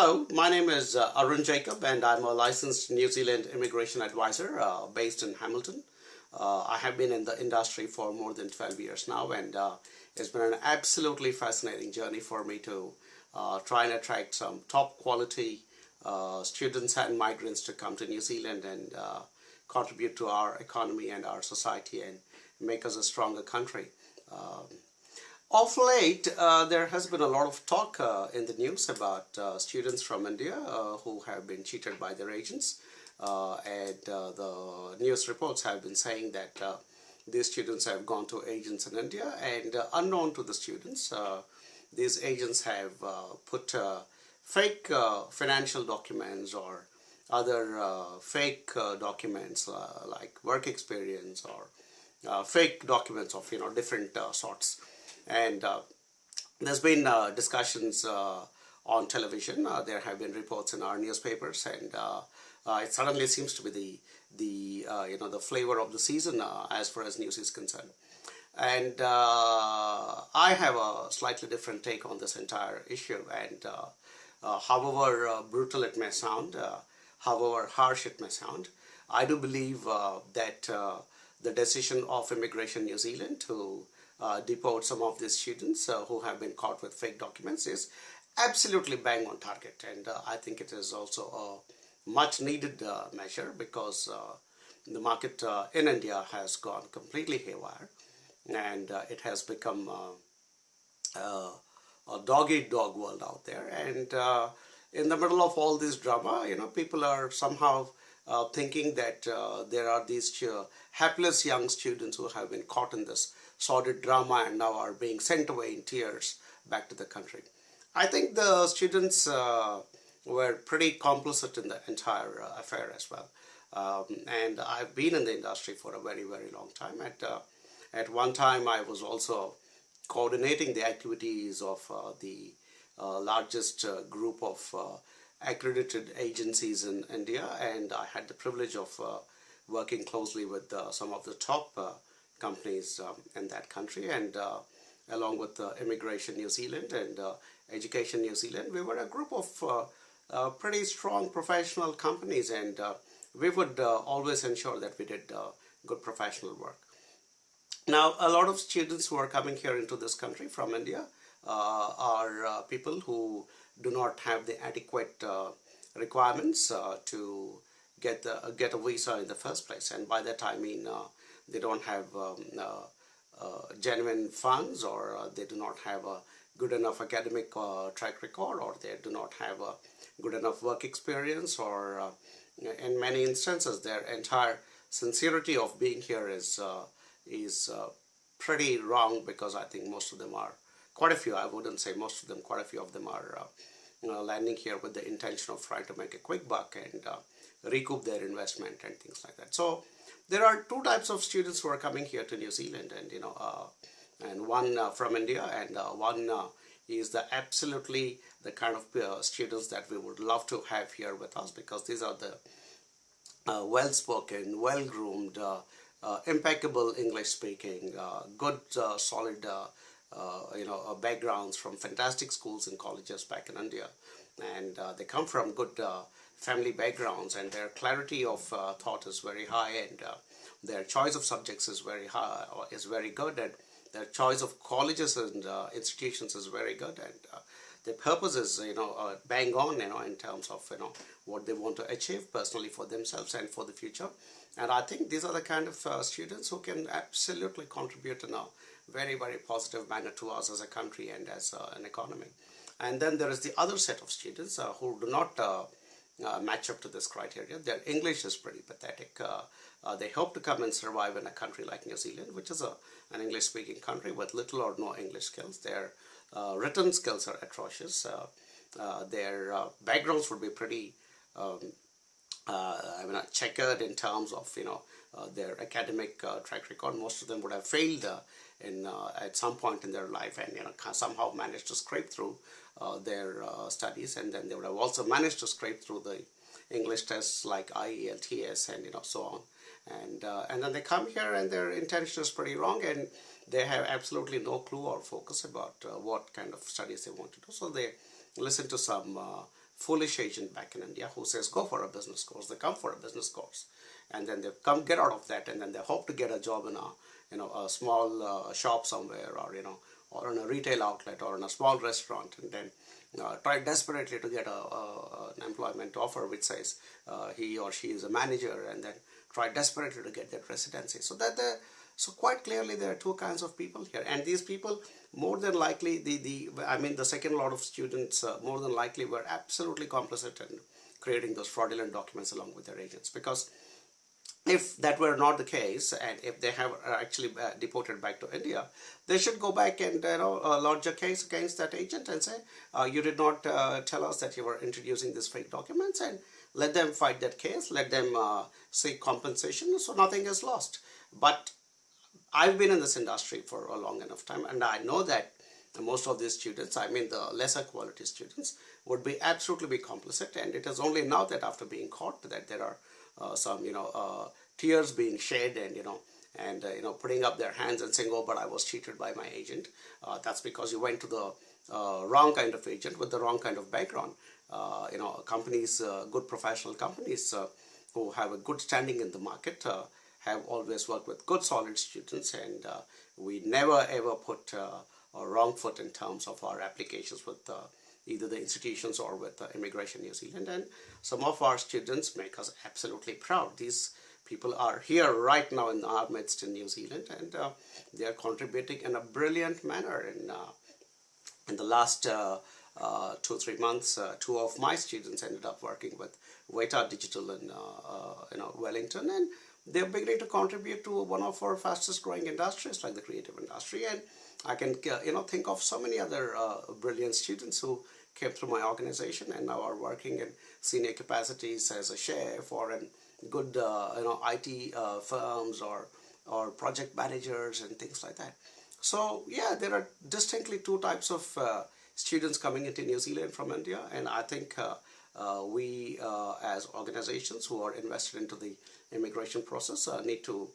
Hello, my name is Arun Jacob and I'm a licensed New Zealand immigration advisor based in Hamilton. I have been in the industry for more than 12 years now, and it's been an absolutely fascinating journey for me to try and attract some top quality students and migrants to come to New Zealand and contribute to our economy and our society and make us a stronger country. Of late, there has been a lot of talk in the news about students from India who have been cheated by their agents, and the news reports have been saying that these students have gone to agents in India, and unknown to the students, these agents have put fake financial documents or other fake documents like work experience or fake documents of different sorts. And there's been discussions on television. There have been reports in our newspapers, and it suddenly seems to be the flavor of the season as far as news is concerned. And I have a slightly different take on this entire issue. And however brutal it may sound, however harsh it may sound, I do believe that the decision of Immigration New Zealand to deport some of these students who have been caught with fake documents is absolutely bang on target, and I think it is also a much needed measure because the market in India has gone completely haywire, and it has become a dog-eat-dog world out there. And in the middle of all this drama, people are somehow thinking that there are these hapless young students who have been caught in this sordid drama and now are being sent away in tears back to the country. I think the students were pretty complicit in the entire affair as well. And I've been in the industry for a very, very long time. At one time, I was also coordinating the activities of the largest group of accredited agencies in India, and I had the privilege of working closely with some of the top companies in that country, and along with Immigration New Zealand and Education New Zealand, we were a group of pretty strong professional companies, and we would always ensure that we did good professional work. Now, a lot of students who are coming here into this country from India are people who do not have the adequate requirements to get a visa in the first place, and by that I mean they don't have genuine funds, or they do not have a good enough academic track record, or they do not have a good enough work experience, or in many instances their entire sincerity of being here is pretty wrong, because I think most of them are, quite a few, I wouldn't say most of them, quite a few of them are landing here with the intention of trying to make a quick buck and recoup their investment and things like that. So there are two types of students who are coming here to New Zealand, and one from India, and one is absolutely the kind of students that we would love to have here with us, because these are the well-spoken, well-groomed, impeccable English-speaking, good, solid, backgrounds from fantastic schools and colleges back in India, and they come from good family backgrounds, and their clarity of thought is very high, and their choice of subjects is very high, is very good, and their choice of colleges and institutions is very good, and their purpose is bang on in terms of what they want to achieve personally for themselves and for the future. And I think these are the kind of students who can absolutely contribute in a very, very positive manner to us as a country and as an economy. And then there is the other set of students who do not match up to this criteria. Their English is pretty pathetic. They hope to come and survive in a country like New Zealand, which is an English-speaking country with little or no English skills. Their written skills are atrocious. Their backgrounds would be pretty checkered in terms of their academic track record. Most of them would have failed at some point in their life, and somehow managed to scrape through their studies, and then they would have also managed to scrape through the English tests like IELTS and so on, and then they come here and their intention is pretty wrong, and they have absolutely no clue or focus about what kind of studies they want to do. So they listen to some foolish agent back in India who says go for a business course. They come for a business course, and then they come get out of that, and then they hope to get a job in a small shop somewhere, or or in a retail outlet, or in a small restaurant, and then try desperately to get an employment offer which says he or she is a manager, and then try desperately to get that residency. So quite clearly there are two kinds of people here, and these people more than likely the second lot of students more than likely were absolutely complicit in creating those fraudulent documents along with their agents, because if that were not the case, and if they have actually deported back to India, they should go back and lodge a case against that agent and say you did not tell us that you were introducing these fake documents, and let them fight that case, let them seek compensation, so nothing is lost. But I've been in this industry for a long enough time, and I know that most of these students, the lesser quality students, would be absolutely complicit, and it is only now that after being caught that there are some tears being shed, and putting up their hands and saying, oh, but I was cheated by my agent. That's because you went to the wrong kind of agent with the wrong kind of background. Companies, good professional companies who have a good standing in the market have always worked with good solid students, and we never ever put a wrong foot in terms of our applications with either the institutions or with Immigration New Zealand. And some of our students make us absolutely proud. These people are here right now in our midst in New Zealand, and they are contributing in a brilliant manner. In the last 2-3 months, two of my students ended up working with Weta Digital in Wellington, and they're beginning to contribute to one of our fastest growing industries like the creative industry. And I can think of so many other brilliant students who came through my organization and now are working in senior capacities as a chef or in good IT firms or project managers and things like that. So yeah, there are distinctly two types of students coming into New Zealand from India, and I think we as organizations who are invested into the immigration process need to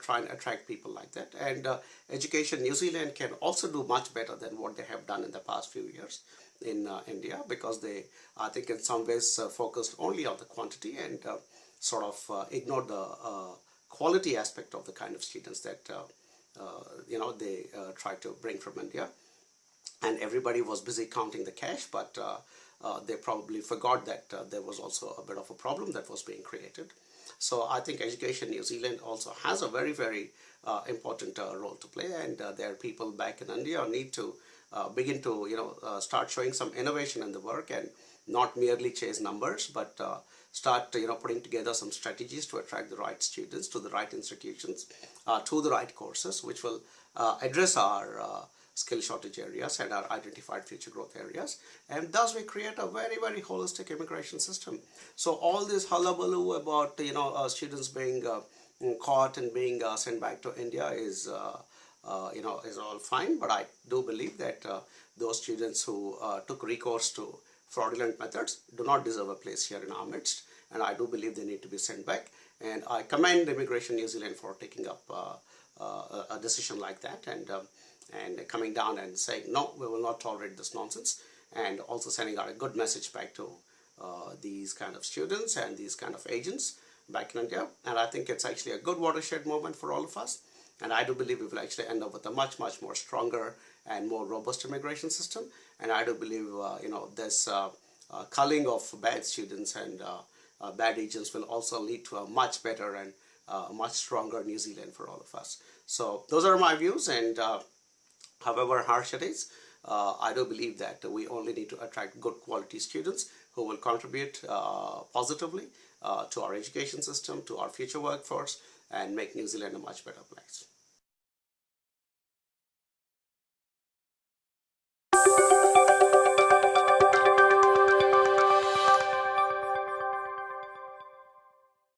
try and attract people like that. And Education New Zealand can also do much better than what they have done in the past few years in India, because they, I think, in some ways focused only on the quantity and sort of ignored the quality aspect of the kind of students that they try to bring from India. And everybody was busy counting the cash, but they probably forgot that there was also a bit of a problem that was being created. So I think Education New Zealand also has a very, very important role to play, and there are people back in India who need to begin to start showing some innovation in the work and not merely chase numbers, but start putting together some strategies to attract the right students to the right institutions, to the right courses, which will address our skill shortage areas and our identified future growth areas, and thus we create a very, very holistic immigration system. So all this hullabaloo about students being caught and being sent back to India is all fine, but I do believe that those students who took recourse to fraudulent methods do not deserve a place here in our midst, and I do believe they need to be sent back. And I commend Immigration New Zealand for taking up a decision like that, and coming down and saying, no, we will not tolerate this nonsense, and also sending out a good message back to these kind of students and these kind of agents back in India. And I think it's actually a good watershed moment for all of us, and I do believe we will actually end up with a much, much more stronger and more robust immigration system. And I do believe this culling of bad students and bad agents will also lead to a much better and much stronger New Zealand for all of us. So those are my views, and however harsh it is, I do believe that we only need to attract good quality students who will contribute positively to our education system, to our future workforce, and make New Zealand a much better place.